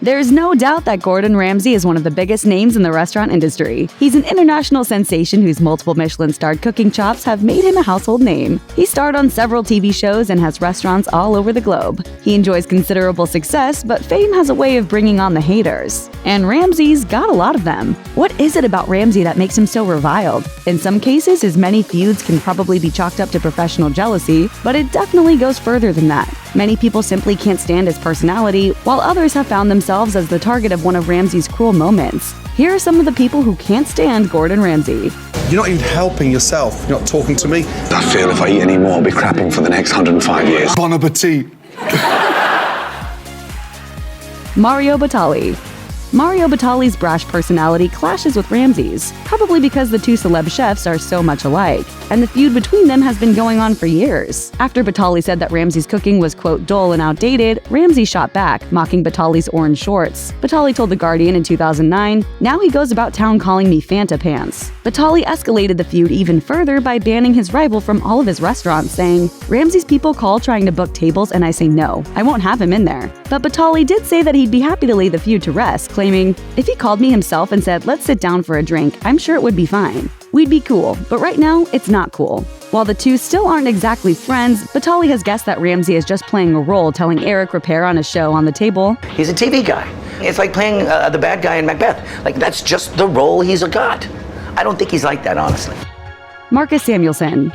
There's no doubt that Gordon Ramsay is one of the biggest names in the restaurant industry. He's an international sensation whose multiple Michelin-starred cooking chops have made him a household name. He starred on several TV shows and has restaurants all over the globe. He enjoys considerable success, but fame has a way of bringing on the haters. And Ramsay's got a lot of them. What is it about Ramsay that makes him so reviled? In some cases, his many feuds can probably be chalked up to professional jealousy, but it definitely goes further than that. Many people simply can't stand his personality, while others have found themselves as the target of one of Ramsay's cruel moments. Here are some of the people who can't stand Gordon Ramsay. You're not even helping yourself. You're not talking to me. I feel if I eat any more, I'll be crapping for the next 105 years. Bon appetit. Mario Batali. Mario Batali's brash personality clashes with Ramsay's, probably because the two celeb chefs are so much alike, and the feud between them has been going on for years. After Batali said that Ramsay's cooking was, quote, dull and outdated, Ramsay shot back, mocking Batali's orange shorts. Batali told The Guardian in 2009, "Now he goes about town calling me Fanta Pants." Batali escalated the feud even further by banning his rival from all of his restaurants, saying, "Ramsay's people call trying to book tables and I say no, I won't have him in there." But Batali did say that he'd be happy to lay the feud to rest, claiming, "If he called me himself and said, 'Let's sit down for a drink,' I'm sure it would be fine. We'd be cool, but right now, it's not cool." While the two still aren't exactly friends, Batali has guessed that Ramsay is just playing a role, telling Ripert on his show On the Table, "He's a TV guy. It's like playing the bad guy in Macbeth. Like, that's just the role he's got." I don't think he's like that, honestly. Marcus Samuelsson.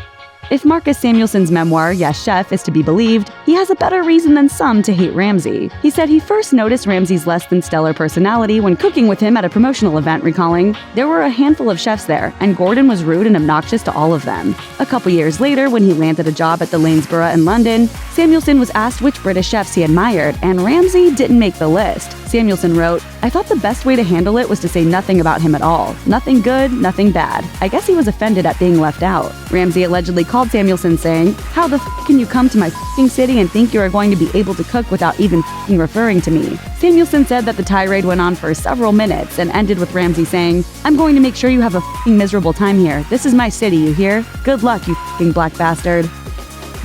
If Marcus Samuelsson's memoir, Yes Chef, is to be believed, he has a better reason than some to hate Ramsay. He said he first noticed Ramsay's less than stellar personality when cooking with him at a promotional event, recalling, "There were a handful of chefs there, and Gordon was rude and obnoxious to all of them." A couple years later, when he landed a job at the Lanesborough in London, Samuelsson was asked which British chefs he admired, and Ramsay didn't make the list. Samuelsson wrote, "I thought the best way to handle it was to say nothing about him at all. Nothing good, nothing bad. I guess he was offended at being left out." Ramsay allegedly called Samuelsson saying, "How the f*** can you come to my f***ing city and think you are going to be able to cook without even f***ing referring to me?" Samuelsson said that the tirade went on for several minutes and ended with Ramsay saying, "I'm going to make sure you have a f***ing miserable time here. This is my city, you hear? Good luck, you f***ing black bastard."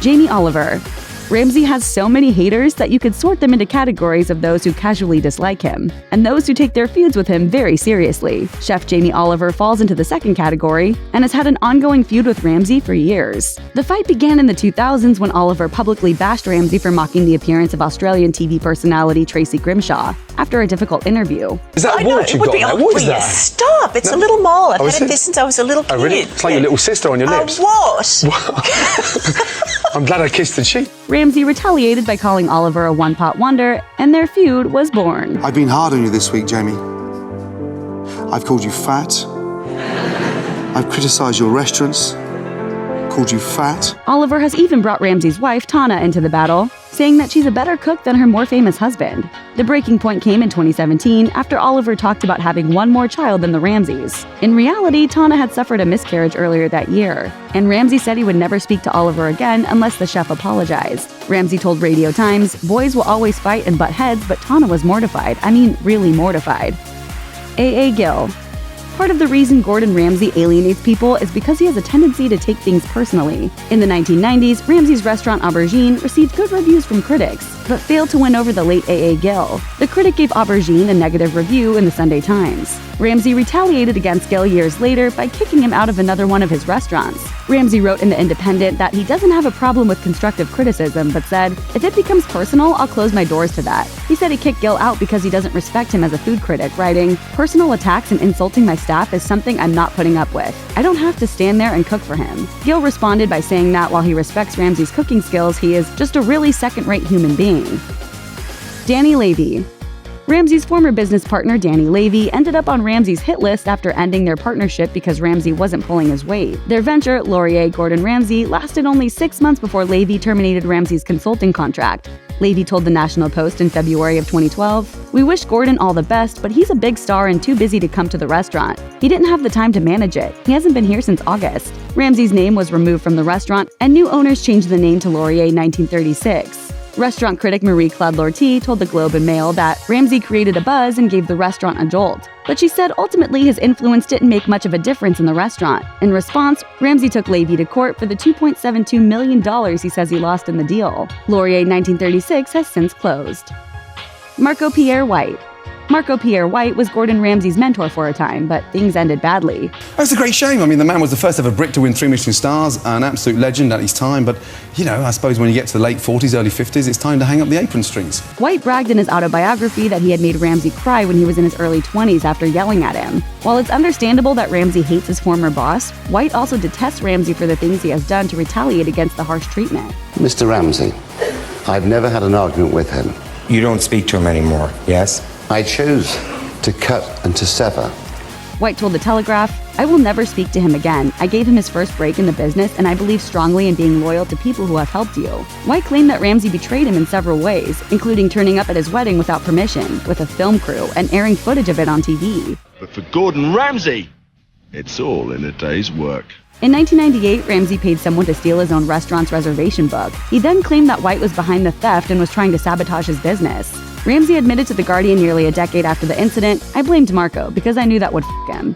Jamie Oliver. Ramsay has so many haters that you could sort them into categories of those who casually dislike him, and those who take their feuds with him very seriously. Chef Jamie Oliver falls into the second category, and has had an ongoing feud with Ramsay for years. The fight began in the 2000s when Oliver publicly bashed Ramsay for mocking the appearance of Australian TV personality Tracy Grimshaw after a difficult interview. Is that a watch you've got there? What is that? Stop! It's a little mole. I've had it since I was a little kid. Oh, really? It's like your little sister on your lips. What? I'm glad I kissed the cheek. Ramsay retaliated by calling Oliver a one-pot wonder, and their feud was born. I've been hard on you this week, Jamie. I've called you fat. I've criticised your restaurants. Called you fat. Oliver has even brought Ramsay's wife, Tana, into the battle, saying that she's a better cook than her more famous husband. The breaking point came in 2017 after Oliver talked about having one more child than the Ramsays. In reality, Tana had suffered a miscarriage earlier that year, and Ramsay said he would never speak to Oliver again unless the chef apologized. Ramsay told Radio Times, "Boys will always fight and butt heads, but Tana was mortified. I mean, really mortified." A.A. Gill. Part of the reason Gordon Ramsay alienates people is because he has a tendency to take things personally. In the 1990s, Ramsay's restaurant Aubergine received good reviews from critics, but failed to win over the late A.A. Gill. The critic gave Aubergine a negative review in the Sunday Times. Ramsay retaliated against Gill years later by kicking him out of another one of his restaurants. Ramsay wrote in The Independent that he doesn't have a problem with constructive criticism, but said, "If it becomes personal, I'll close my doors to that." He said he kicked Gill out because he doesn't respect him as a food critic, writing, "Personal attacks and insulting my staff is something I'm not putting up with. I don't have to stand there and cook for him." Gill responded by saying that while he respects Ramsay's cooking skills, he is just a really second-rate human being. Danny Lavy. Ramsay's former business partner Danny Lavy ended up on Ramsay's hit list after ending their partnership because Ramsay wasn't pulling his weight. Their venture, Laurier Gordon Ramsay, lasted only 6 months before Lavy terminated Ramsay's consulting contract. Lavy told the National Post in February of 2012, "We wish Gordon all the best, but he's a big star and too busy to come to the restaurant. He didn't have the time to manage it. He hasn't been here since August." Ramsay's name was removed from the restaurant, and new owners changed the name to Laurier 1936. Restaurant critic Marie-Claude Lortie told the Globe and Mail that Ramsay created a buzz and gave the restaurant a jolt. But she said ultimately his influence didn't make much of a difference in the restaurant. In response, Ramsay took Lavy to court for the $2.72 million he says he lost in the deal. Laurier 1936 has since closed. Marco Pierre White. Marco Pierre White was Gordon Ramsay's mentor for a time, but things ended badly. That's a great shame. I mean, the man was the first ever Brit to win 3 Michelin stars, an absolute legend at his time. But, you know, I suppose when you get to the late 40s, early 50s, it's time to hang up the apron strings. White bragged in his autobiography that he had made Ramsay cry when he was in his early 20s after yelling at him. While it's understandable that Ramsay hates his former boss, White also detests Ramsay for the things he has done to retaliate against the harsh treatment. Mr. Ramsay, I've never had an argument with him. You don't speak to him anymore, yes? I chose to cut and to sever. White told The Telegraph, "I will never speak to him again. I gave him his first break in the business, and I believe strongly in being loyal to people who have helped you." White claimed that Ramsay betrayed him in several ways, including turning up at his wedding without permission, with a film crew, and airing footage of it on TV. But for Gordon Ramsay, it's all in a day's work. In 1998, Ramsay paid someone to steal his own restaurant's reservation book. He then claimed that White was behind the theft and was trying to sabotage his business. Ramsay admitted to The Guardian nearly a decade after the incident, "I blamed Marco because I knew that would f*** him."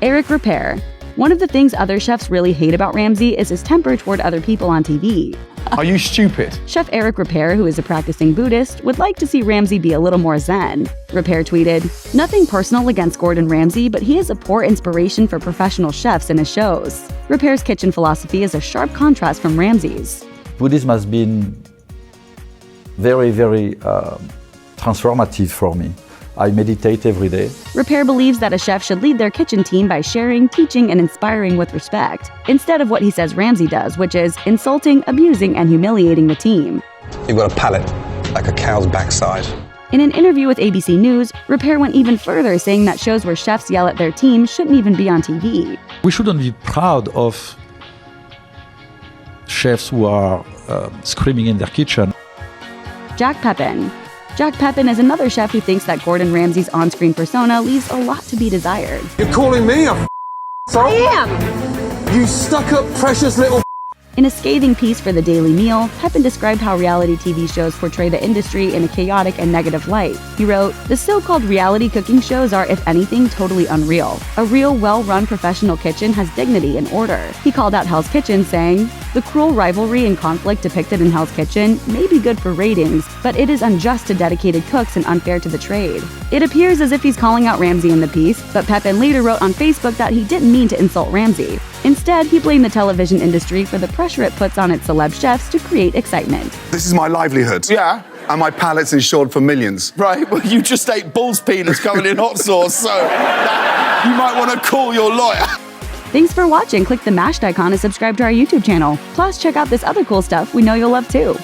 Eric Ripert. One of the things other chefs really hate about Ramsay is his temper toward other people on TV. Are you stupid? Chef Eric Ripert, who is a practicing Buddhist, would like to see Ramsay be a little more zen. Ripert tweeted, "Nothing personal against Gordon Ramsay, but he is a poor inspiration for professional chefs in his shows." Ripert's kitchen philosophy is a sharp contrast from Ramsay's. Buddhism has been very transformative for me. I meditate every day. Ripert believes that a chef should lead their kitchen team by sharing, teaching, and inspiring with respect, instead of what he says Ramsay does, which is insulting, abusing, and humiliating the team. You've got a palate like a cow's backside. In an interview with ABC News, Ripert went even further, saying that shows where chefs yell at their team shouldn't even be on TV. We shouldn't be proud of chefs who are screaming in their kitchen. Jacques Pepin. Jacques Pepin is another chef who thinks that Gordon Ramsay's on-screen persona leaves a lot to be desired. You're calling me a I am! You stuck-up precious little. In a scathing piece for the Daily Meal, Pepin described how reality TV shows portray the industry in a chaotic and negative light. He wrote, "The so-called reality cooking shows are, if anything, totally unreal. A real, well-run professional kitchen has dignity and order." He called out Hell's Kitchen, saying, "The cruel rivalry and conflict depicted in Hell's Kitchen may be good for ratings, but it is unjust to dedicated cooks and unfair to the trade." It appears as if he's calling out Ramsay in the piece, but Pepin later wrote on Facebook that he didn't mean to insult Ramsay. Instead, he blamed the television industry for the pressure it puts on its celeb chefs to create excitement. This is my livelihood. Yeah. And my palate's insured for millions. Right, well, you just ate bull's penis covered in hot sauce, so you might want to call your lawyer. Thanks for watching. Click the mashed icon to subscribe to our YouTube channel. Plus, check out this other cool stuff we know you'll love too.